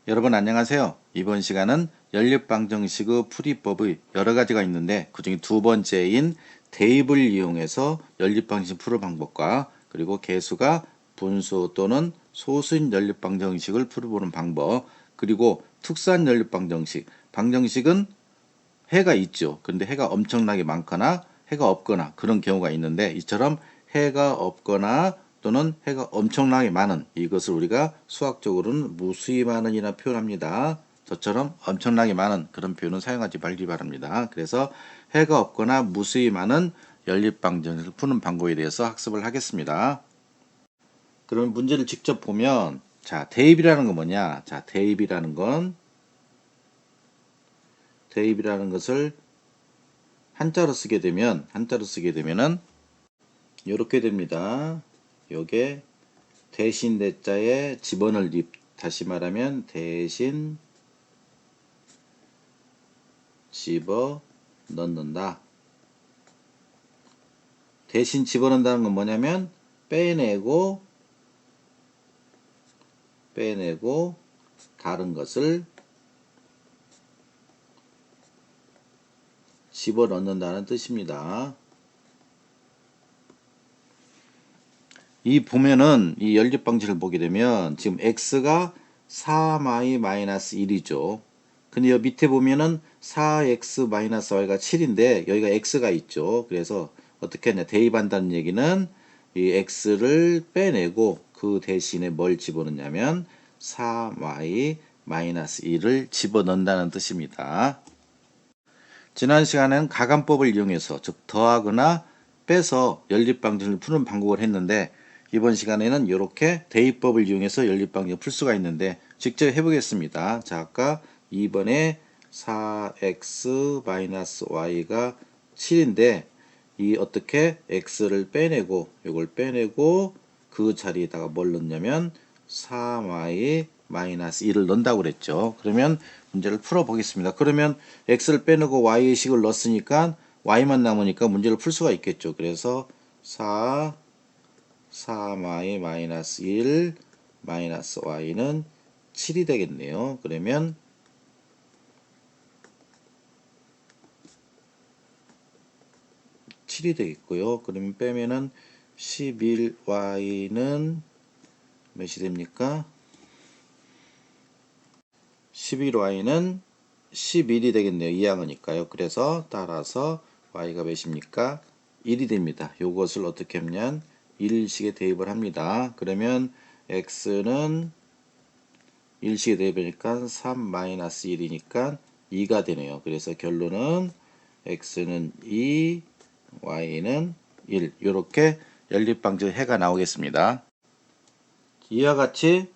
여러분 안녕하세요. 이번 시간은 연립방정식의 풀이법의 여러 가지가 있는데 그중에 두 번째인 대입을 이용해서 연립방정식 풀을 방법과 그리고 개수가 분수 또는 소수인 연립방정식을 풀어보는 방법, 그리고 특수한 연립방정식, 방정식은 해가 있죠. 그런데 해가 엄청나게 많거나 해가 없거나 그런 경우가 있는데, 이처럼 해가 없거나 또는 해가 엄청나게 많은, 이것을 우리가 수학적으로는 무수히 많은이라 표현합니다. 저처럼 엄청나게 많은 그런 표현은 사용하지 말기 바랍니다. 그래서 해가 없거나 무수히 많은 연립방정식을 푸는 방법에 대해서 학습을 하겠습니다. 그러면 문제를 직접 보면, 자, 대입이라는 건 뭐냐? 자, 대입이라는 것을 한자로 쓰게 되면은 이렇게 됩니다. 요게 대신 대자에 집어넣을 입, 다시 말하면 대신 집어 넣는다. 대신 집어넣는다는 건 뭐냐면 빼내고 다른 것을 집어넣는다는 뜻입니다. 이 보면은 이 연립 방식을 보게 되면 지금 x가 4y-1이죠. 근데 여기 밑에 보면은 4x-y가 7인데 여기가 x가 있죠. 그래서 어떻게 하냐, 대입한다는 얘기는 이 x를 빼내고 그 대신에 뭘 집어넣냐면 4y-1을 집어넣는다는 뜻입니다. 지난 시간에는 가감법을 이용해서, 즉 더하거나 빼서 연립방정식을 푸는 방법을 했는데, 이번 시간에는 이렇게 대입법을 이용해서 연립방정식을 풀 수가 있는데 직접 해보겠습니다. 자, 아까 2번에 4x-y가 7인데 이 어떻게 x를 빼내고 요걸 빼내고 그 자리에다가 뭘 넣냐면 4y-1을 넣는다고 그랬죠. 그러면 문제를 풀어 보겠습니다. 그러면 x를 빼내고 y식을 넣었으니까 y만 남으니까 문제를 풀 수가 있겠죠. 그래서 4y-1 y는 7이 되겠네요. 그러면 7이 되겠고요. 그러면 빼면은 11y는 몇이 됩니까? 11y는 11이 되겠네요. 2항이니까요. 그래서 따라서 y가 몇입니까? 1이 됩니다. 요것을 어떻게 하면 1식에 대입을 합니다. 그러면 x는 1식에 대입하니까 3-1이니까 2가 되네요. 그래서 결론은 x는 2, y는 1. 이렇게 연립방정식 해가 나오겠습니다. 이와 같이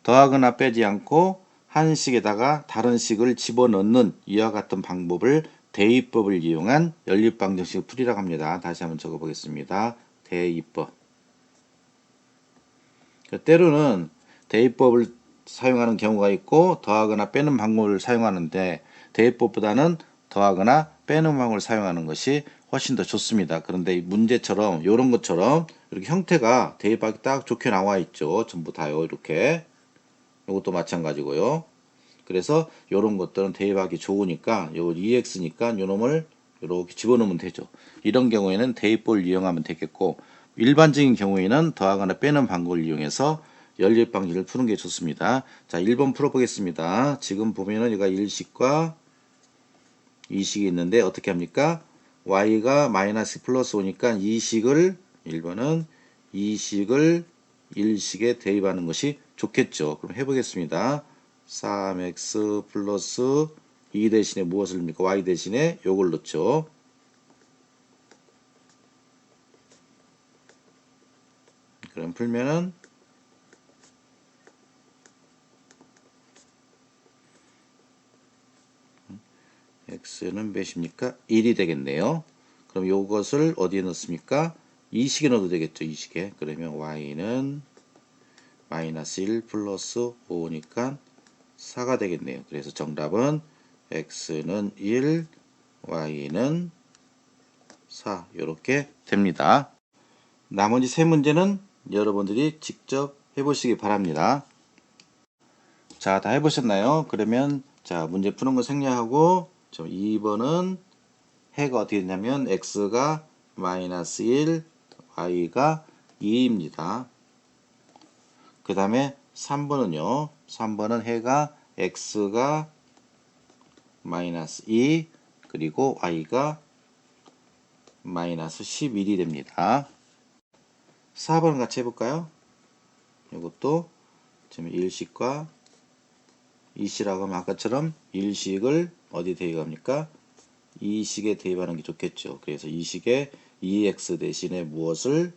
더하거나 빼지 않고 한 식에다가 다른 식을 집어넣는 이와 같은 방법을 대입법을 이용한 연립방정식 풀이라고 합니다. 다시 한번 적어보겠습니다. 대입법. 때로는 대입법을 사용하는 경우가 있고 더하거나 빼는 방법을 사용하는데, 대입법보다는 더하거나 빼는 방법을 사용하는 것이 훨씬 더 좋습니다. 그런데 문제처럼 이런 것처럼 이렇게 형태가 대입하기 딱 좋게 나와 있죠. 전부 다요. 이렇게. 이것도 마찬가지고요. 그래서 이런 것들은 대입하기 좋으니까 요 EX니까 요 놈을 이렇게 집어넣으면 되죠. 이런 경우에는 대입법을 이용하면 되겠고, 일반적인 경우에는 더하거나 빼는 방법을 이용해서 연립방정식을 푸는 게 좋습니다. 자, 1번 풀어보겠습니다. 지금 보면은 여기가 1식과 2식이 있는데 어떻게 합니까? y가 마이너스 플러스 5니까 1번은 2식을 1식에 대입하는 것이 좋겠죠. 그럼 해보겠습니다. 3x 플러스 2 대신에 무엇을 넣습니까? y 대신에 요걸 넣죠. 그럼 풀면은 x는 몇입니까? 1이 되겠네요. 그럼 요것을 어디에 넣습니까? 2식에 넣어도 되겠죠. 2식에. 그러면 y는 마이너스 1 플러스 5니까 4가 되겠네요. 그래서 정답은 x는 1, y는 4 이렇게 됩니다. 나머지 세 문제는 여러분들이 직접 해보시기 바랍니다. 자, 다 해보셨나요? 그러면 자, 문제 푸는 거 생략하고 2번은 해가 어떻게 되냐면 x가 마이너스 1, y가 2입니다. 그 다음에 3번은요. 3번은 해가 x가 마이너스 2 그리고 y가 마이너스 11이 됩니다. 4번 같이 해볼까요? 이것도 지금 일식과 이식이라고 하면 아까처럼 일식을 어디 대입합니까? 이식에 대입하는 게 좋겠죠. 그래서 이식에 2x 대신에 무엇을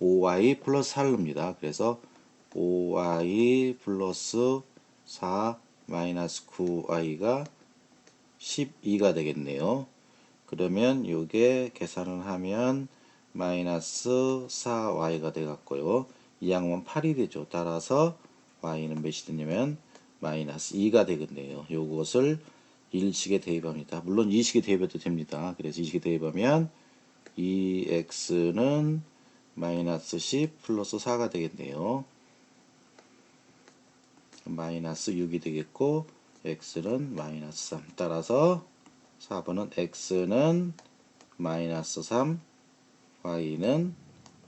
5y 플러스 4를 넣습니다. 그래서 5y 플러스 4 마이너스 9y가 12가 되겠네요. 그러면 이게 계산을 하면 마이너스 4y가 되겠고요. 이 양은 8이 되죠. 따라서 y는 몇이 되냐면 마이너스 2가 되겠네요. 요것을 1식에 대입합니다. 물론 2식에 대입해도 됩니다. 그래서 2식에 대입하면 2x는 마이너스 10 플러스 4가 되겠네요. 마이너스 6이 되겠고 x는 마이너스 3. 따라서 4번은 x는 마이너스 3, y는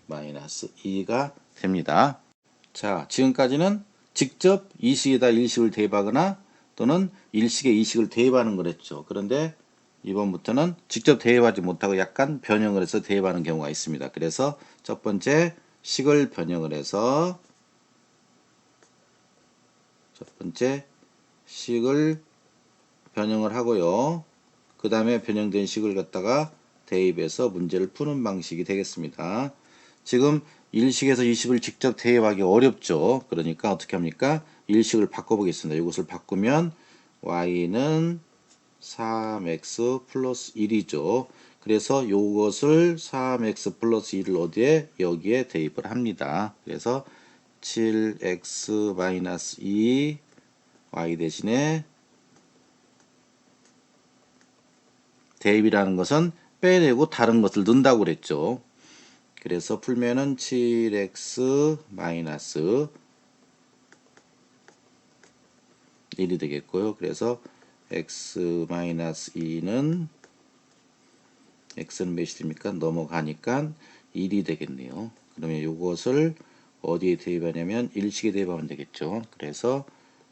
마이너스 2가 됩니다. 자, 지금까지는 직접 2식에다 1식을 대입하거나 또는 1식에 2식을 대입하는 거랬죠. 그런데 이번부터는 직접 대입하지 못하고 약간 변형을 해서 대입하는 경우가 있습니다. 그래서 첫 번째 식을 변형을 해서 첫 번째 식을 변형을 하고요. 그 다음에 변형된 식을 갖다가 대입해서 문제를 푸는 방식이 되겠습니다. 지금 1식에서 2식을 직접 대입하기 어렵죠. 그러니까 어떻게 합니까? 1식을 바꿔보겠습니다. 이것을 바꾸면 y는 3x 플러스 1이죠. 그래서 이것을 3x 플러스 1을 어디에? 여기에 대입을 합니다. 그래서 7x 마이너스 2 y 대신에 대입이라는 것은 빼내고 다른 것을 넣는다고 그랬죠. 그래서 풀면은 7x 마이너스 1이 되겠고요. 그래서 x 마이너스 2는 x는 몇이 됩니까? 넘어가니까 1이 되겠네요. 그러면 이것을 어디에 대입하냐면 일식에 대입하면 되겠죠. 그래서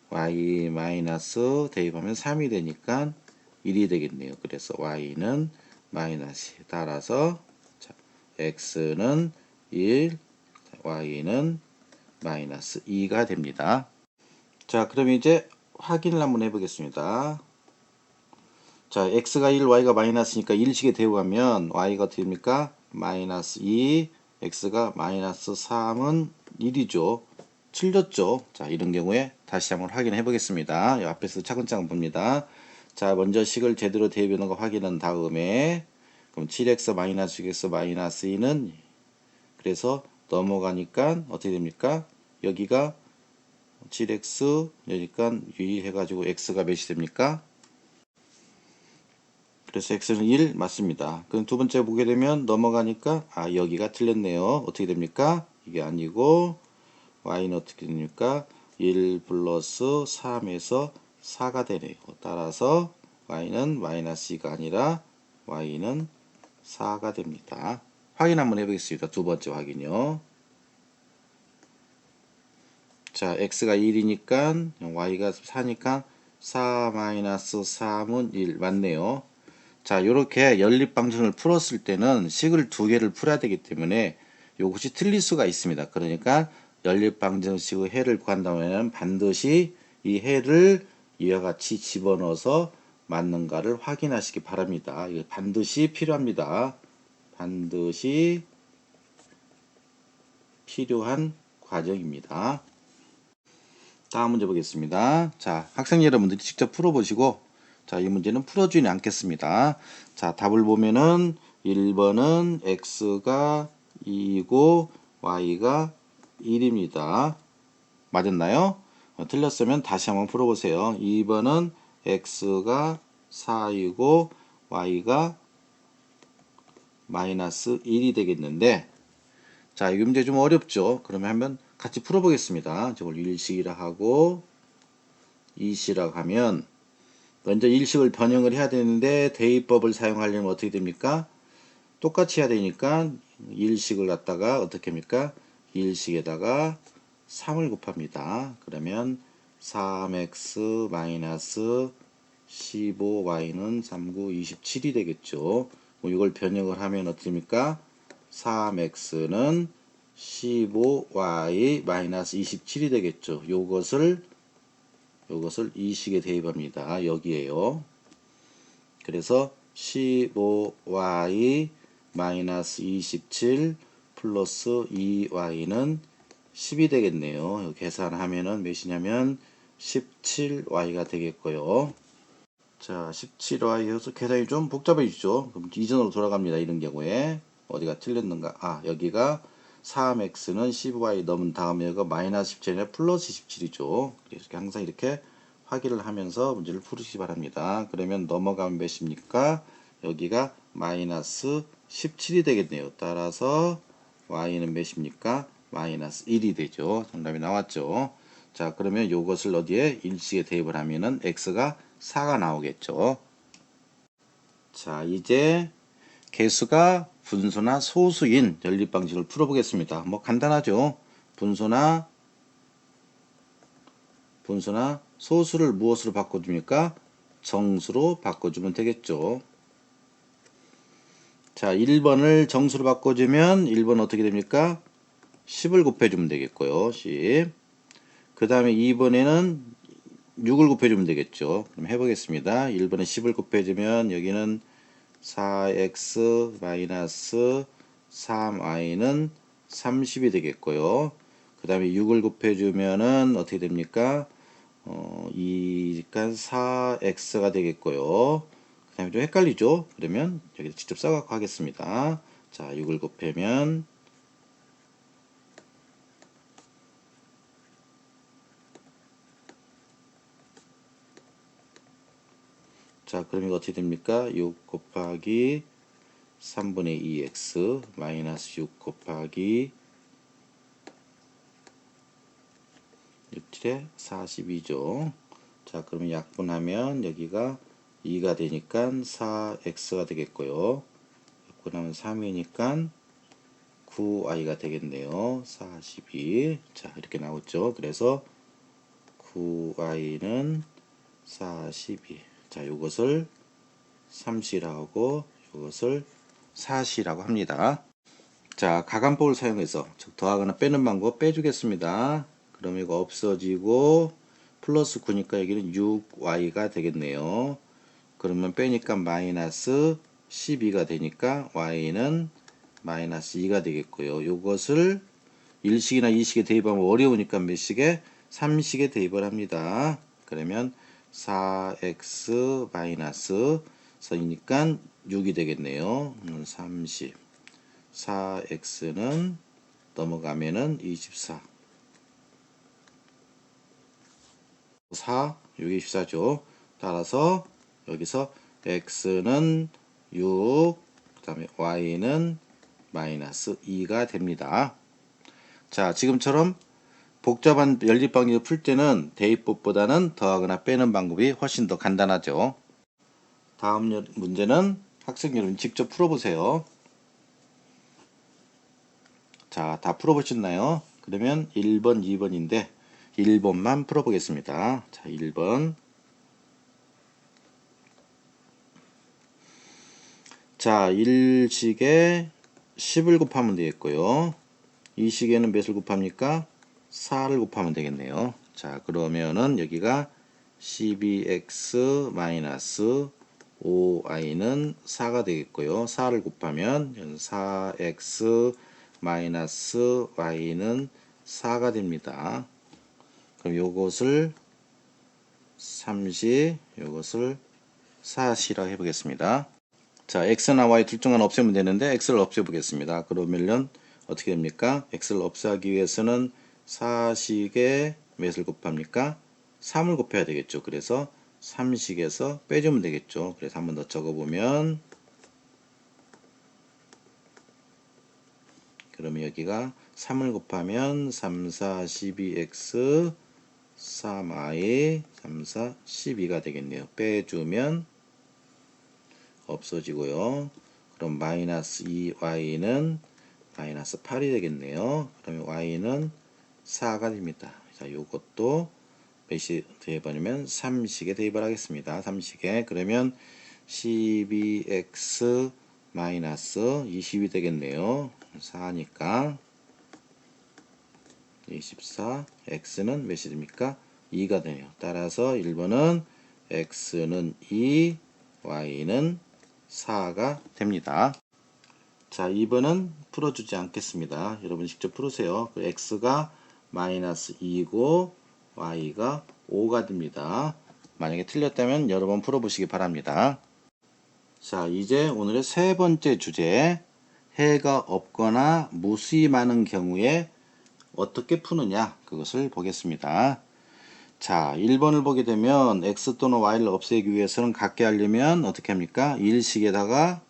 y 마이너스 대입하면 3이 되니까 1이 되겠네요. 그래서 y는 마이너스 따라서 자, x는 1, y는 마이너스 2가 됩니다. 자, 그럼 이제 확인을 한번 해보겠습니다. 자, x가 1, y가 마이너스니까 일식에 대입하면 y가 어떻게 됩니까? 마이너스 2, x가 마이너스 3은 1이죠. 틀렸죠. 자, 이런 경우에 다시 한번 확인해 보겠습니다. 앞에서 차근차근 봅니다. 자, 먼저 식을 제대로 대입하는 거 확인한 다음에 그럼 7x 마이너스 6x 마이너스 2는 그래서 넘어가니까 어떻게 됩니까? 여기가 7x 여기니까 유의해가지고 x가 몇이 됩니까? 그래서 x는 1 맞습니다. 그럼 두 번째 보게 되면 넘어가니까 여기가 틀렸네요. 어떻게 됩니까? 이게 아니고 y는 어떻게 됩니까? 1 플러스 3에서 4가 되네요. 따라서 y는 마이너스 2가 아니라 y는 4가 됩니다. 확인 한번 해보겠습니다. 두 번째 확인요. 자, x가 1이니까 y가 4니까 4 마이너스 3은 1 맞네요. 자, 이렇게 연립방정을 풀었을 때는 식을 두 개를 풀어야 되기 때문에 이것이 틀릴 수가 있습니다. 그러니까 연립방정식의 해를 구한다면 반드시 이 해를 이와 같이 집어넣어서 맞는가를 확인하시기 바랍니다. 이거 반드시 필요합니다. 반드시 필요한 과정입니다. 다음 문제 보겠습니다. 자, 학생 여러분들이 직접 풀어보시고 자, 이 문제는 풀어주지 않겠습니다. 자, 답을 보면은 1번은 x가 2이고 y가 1입니다. 맞았나요? 틀렸으면 다시 한번 풀어보세요. 2번은 x가 4이고 y가 마이너스 1이 되겠는데 자, 이 문제 좀 어렵죠? 그러면 한번 같이 풀어보겠습니다. 저걸 일식이라 하고 2C라고 하면 먼저 일식을 변형을 해야 되는데 대입법을 사용하려면 어떻게 됩니까? 똑같이 해야 되니까 일식을 갖다가 어떻게 합니까? 일식에다가 3을 곱합니다. 그러면 3x 마이너스 15y는 39, 27이 되겠죠. 이걸 변형을 하면 어떻습니까? 3x는 15y 마이너스 27이 되겠죠. 요것을 이 식에 대입합니다. 여기에요. 그래서 15y 마이너스 27 플러스 2y는 10이 되겠네요. 계산하면은 몇이냐면 17y가 되겠고요. 자, 17y여서 계산이 좀 복잡해지죠. 그럼 이전으로 돌아갑니다. 이런 경우에 어디가 틀렸는가? 아, 여기가 3x는 15y 넘은 다음에 여기가 마이너스 17이 플러스 17이죠. 이렇게 항상 이렇게 확인을 하면서 문제를 풀으시기 바랍니다. 그러면 넘어가면 몇입니까? 여기가 마이너스 17이 되겠네요. 따라서 y는 몇입니까? 마이너스 1이 되죠. 정답이 나왔죠. 자, 그러면 이것을 어디에 일식에 대입을 하면은 x가 4가 나오겠죠. 자, 이제 개수가 분수나 소수인 연립 방식을 풀어보겠습니다. 뭐 간단하죠. 분수나 소수를 무엇으로 바꿔줍니까? 정수로 바꿔주면 되겠죠. 자, 1번을 정수로 바꿔주면 1번 어떻게 됩니까? 10을 곱해주면 되겠고요. 10. 그 다음에 2번에는 6을 곱해주면 되겠죠. 그럼 해보겠습니다. 1번에 10을 곱해주면 여기는 4x 마이너스 3y는 30이 되겠고요. 그 다음에 6을 곱해주면은 어떻게 됩니까? 2니까 4x가 되겠고요. 그 다음에 좀 헷갈리죠? 그러면 여기다 직접 써갖고 하겠습니다. 자, 6을 곱하면 자, 그럼 이거 어떻게 됩니까? 6 곱하기 3분의 2x 마이너스 6 곱하기 6에 42죠. 자, 그러면 약분하면 여기가 2가 되니까 4x가 되겠고요. 약분하면 3이니까 9y가 되겠네요. 42. 자, 이렇게 나오죠. 그래서 9y는 42. 자, 요것을 3c라고 하고 요것을 4c라고 합니다. 자, 가간법을 사용해서 즉 더하거나 빼는 방법 빼주겠습니다. 그럼 이거 없어지고 플러스 9니까 여기는 6y가 되겠네요. 그러면 빼니까 마이너스 12가 되니까 y는 마이너스 2가 되겠고요. 요것을 1식이나 2식에 대입하면 어려우니까 몇 식에? 3식에 대입을 합니다. 그러면 4x 마이너스 선이니까 6이 되겠네요. 30. 4x는 넘어가면은 24. 4, 6이 24죠. 따라서 여기서 x는 6, 그 다음에 y는 마이너스 2가 됩니다. 자, 지금처럼 복잡한 연립 방식을 풀 때는 대입법보다는 더하거나 빼는 방법이 훨씬 더 간단하죠. 다음 문제는 학생 여러분 직접 풀어보세요. 자, 다 풀어보셨나요? 그러면 1번, 2번인데 1번만 풀어보겠습니다. 자, 1번. 자, 1식에 10을 곱하면 되겠고요. 2식에는 몇을 곱합니까? 4를 곱하면 되겠네요. 자, 그러면은 여기가 12x 마이너스 5y는 4가 되겠고요. 4를 곱하면 4x 마이너스 y는 4가 됩니다. 그럼 요것을 30, 요것을 4c라고 해보겠습니다. 자, x나 y 둘 중 하나 없애면 되는데 x를 없애보겠습니다. 그러면 어떻게 됩니까? x를 없애기 위해서는 4식에 몇을 곱합니까? 3을 곱해야 되겠죠. 그래서 3식에서 빼주면 되겠죠. 그래서 한번 더 적어보면 그러면 여기가 3을 곱하면 3, 4, 12x 3i 3, 4, 12가 되겠네요. 빼주면 없어지고요. 그럼 마이너스 2y는 마이너스 8이 되겠네요. 그러면 y는 4가 됩니다. 자, 요것도 몇이 대입하냐면 3식에 대입을 하겠습니다. 3식에 그러면 12x 마이너스 20이 되겠네요. 4니까 24 x는 몇이 됩니까? 2가 되네요. 따라서 1번은 x는 2 y는 4가 됩니다. 자, 2번은 풀어주지 않겠습니다. 여러분 직접 풀으세요. x가 마이너스 2고 y가 5가 됩니다. 만약에 틀렸다면 여러 번 풀어보시기 바랍니다. 자, 이제 오늘의 세 번째 주제, 해가 없거나 무수히 많은 경우에 어떻게 푸느냐, 그것을 보겠습니다. 자, 1번을 보게 되면 x 또는 y를 없애기 위해서는 같게 하려면 어떻게 합니까? 1식에다가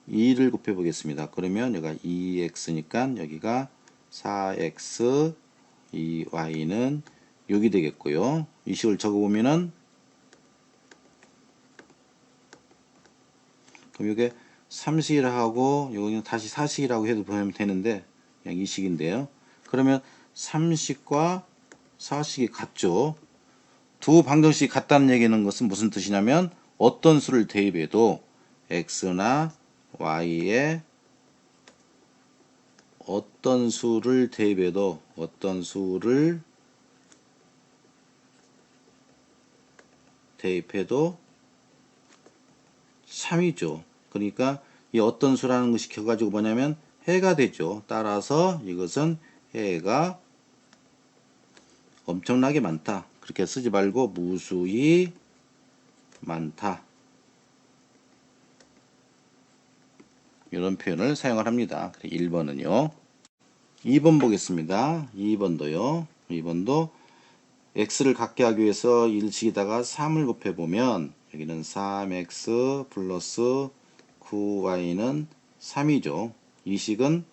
2를 곱해 보겠습니다. 그러면 여기가 2x니까 여기가 4x, 2y는 6이 되겠고요. 이 식을 적어 보면은 그럼 이게 3식이라 하고 여기는 다시 4식이라고 해도 보면 되는데 그냥 2식인데요. 그러면 3식과 4식이 같죠. 두 방정식이 같다는 얘기는 것은 무슨 뜻이냐면 어떤 수를 대입해도 x나 y에 어떤 수를 대입해도 어떤 수를 대입해도 3이죠. 그러니까 이 어떤 수라는 것이 켜가지고 뭐냐면 해가 되죠. 따라서 이것은 해가 엄청나게 많다. 그렇게 쓰지 말고 무수히 많다. 이런 표현을 사용을 합니다. 1번은요. 2번 보겠습니다. 2번도요. 2번도 x를 갖게 하기 위해서 1식에다가 3을 곱해보면 여기는 3x 플러스 9y는 3이죠. 이 식은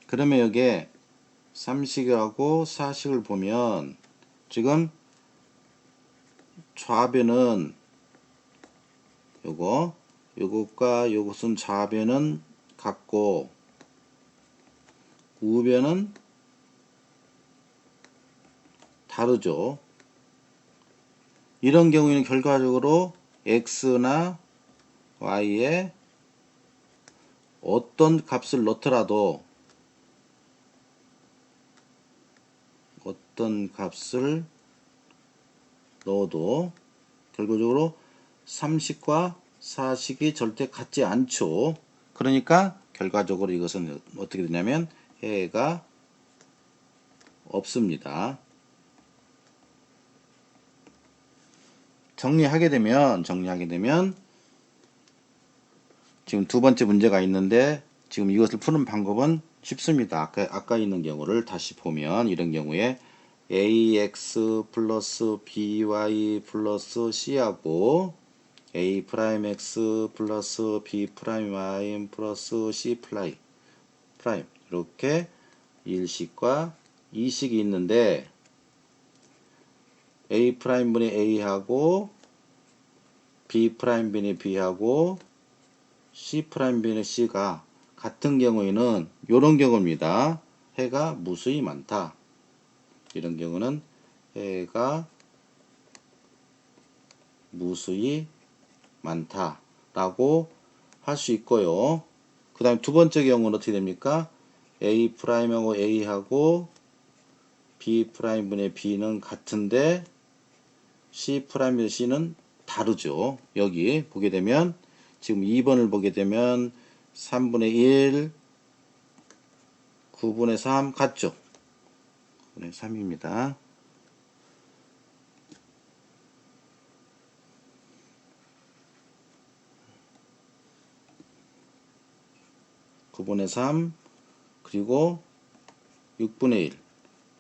그러면 여기에 3식하고 4식을 보면 지금 좌변은 요것과 요것은 좌변은 같고 우변은 다르죠. 이런 경우에는 결과적으로 x나 y에 어떤 값을 넣더라도 어떤 값을 넣어도 결과적으로 3식과 4식이 절대 같지 않죠. 그러니까 결과적으로 이것은 어떻게 되냐면 해가 없습니다. 정리하게 되면 지금 두 번째 문제가 있는데 지금 이것을 푸는 방법은 쉽습니다. 아까 있는 경우를 다시 보면 이런 경우에 ax 플러스 by 플러스 c하고 a 프라임 x 플러스 b 프라임 y 플러스 c 프라임 이렇게 1식과 2식이 있는데 a 프라임 분의 a하고 b 프라임 분의 b하고 c 프라임 분의 c가 같은 경우에는 이런 경우입니다. 해가 무수히 많다. 이런 경우는 해가 무수히 많다 라고 할 수 있고요. 그 다음에 두 번째 경우는 어떻게 됩니까? a 프라임하고 a하고 b 프라임 분의 b는 같은데 c 프라임 분의 c는 다르죠. 여기 보게 되면 지금 2번을 보게 되면 3분의 1 9분의 3 같죠? 9분의 3입니다. (9분의 3) 그리고 6분의 1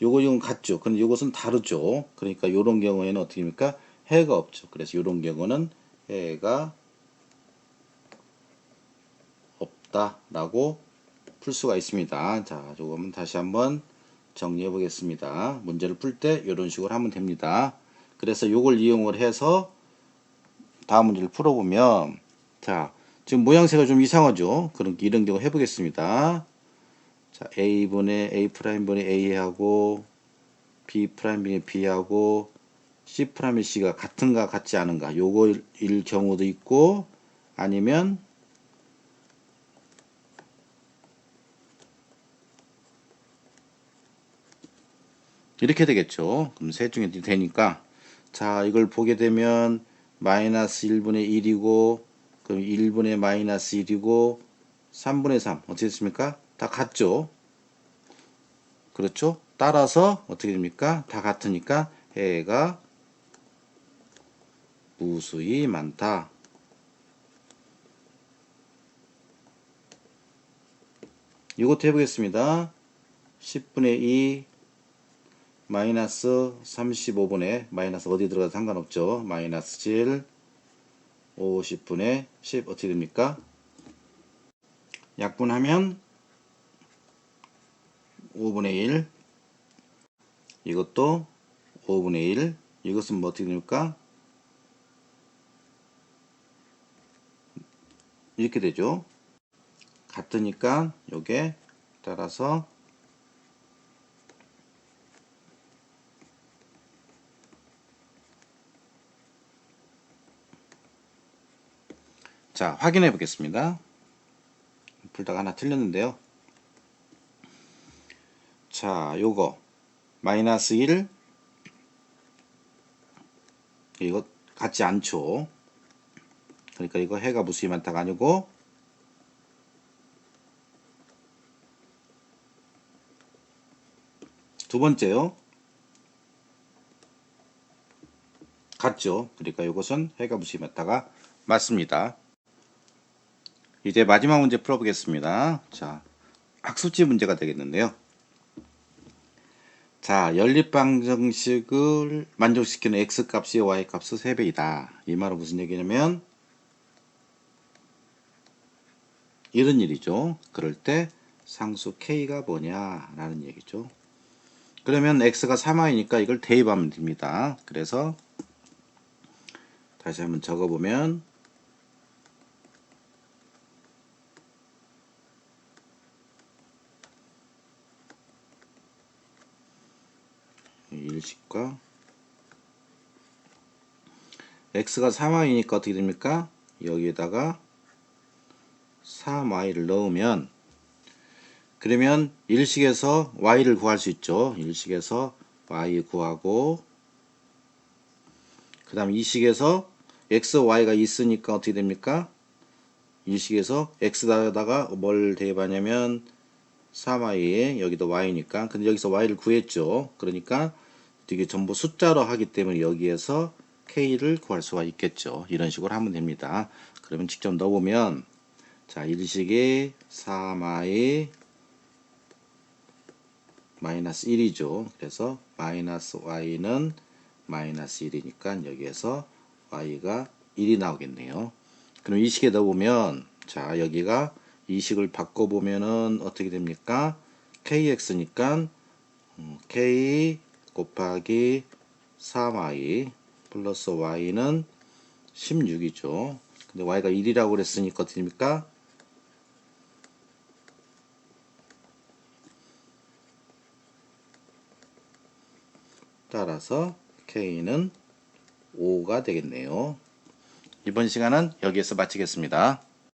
요건 같죠. 근데 요것은 다르죠. 그러니까 요런 경우에는 어떻게 됩니까? 해가 없죠. 그래서 요런 경우는 해가 없다 라고 풀 수가 있습니다. 자, 조금은 다시 한번 정리해 보겠습니다. 문제를 풀 때 이런 식으로 하면 됩니다. 그래서 이걸 이용을 해서 다음 문제를 풀어보면, 자, 지금 모양새가 좀 이상하죠? 그러니까 이런 경우 해보겠습니다. 자, A분의 A'분의 A하고 B'분의 B하고 C'분의 C가 같은가 같지 않은가 요거일 경우도 있고, 아니면 이렇게 되겠죠. 그럼 셋 중에 되니까, 자, 이걸 보게 되면 마이너스 1분의 1이고, 그럼 1분의 마이너스 1이고 3분의 3 어떻게 됐습니까? 다 같죠. 그렇죠. 따라서 어떻게 됩니까? 다 같으니까 해가 무수히 많다. 이것도 해보겠습니다. 10분의 2 마이너스 35분의 마이너스 어디 들어가도 상관없죠. 마이너스 7 50분의 10 어떻게 됩니까? 약분하면 5분의 1 이것도 5분의 1 이것은 뭐 어떻게 됩니까? 이렇게 되죠. 같으니까 요게 따라서 자, 확인해 보겠습니다. 풀다가 하나 틀렸는데요. 자, 요거 마이너스 1 이거 같지 않죠. 그러니까 이거 해가 무수히 많다가 아니고 두 번째요. 같죠. 그러니까 이것은 해가 무수히 많다가 맞습니다. 이제 마지막 문제 풀어보겠습니다. 자, 학습지 문제가 되겠는데요. 자, 연립방정식을 만족시키는 x값이 y값의 3배이다. 이 말은 무슨 얘기냐면 이런 일이죠. 그럴 때 상수 k가 뭐냐라는 얘기죠. 그러면 x가 3y니까 이걸 대입하면 됩니다. 그래서 다시 한번 적어보면 일식과 x가 3y니까 어떻게 됩니까? 여기에다가 3y를 넣으면 그러면 일식에서 y를 구할 수 있죠. 일식에서 y 구하고 그 다음 이식에서 x, y가 있으니까 어떻게 됩니까? 일식에서 x에다가 뭘 대입하냐면 3y에 여기도 y니까 근데 여기서 y를 구했죠. 그러니까 이게 전부 숫자로 하기 때문에 여기에서 k를 구할 수가 있겠죠. 이런 식으로 하면 됩니다. 그러면 직접 넣어보면 자, 일식이 3y 마이너스 1이죠. 그래서 마이너스 y는 마이너스 1이니까 여기에서 y가 1이 나오겠네요. 그럼 이 식에 넣어보면 자, 여기가 이 식을 바꿔보면은 어떻게 됩니까? kx니까 k 곱하기 3y 플러스 y는 16이죠. 근데 y가 1이라고 그랬으니까 어떻게 됩니까? 따라서 k는 5가 되겠네요. 이번 시간은 여기에서 마치겠습니다.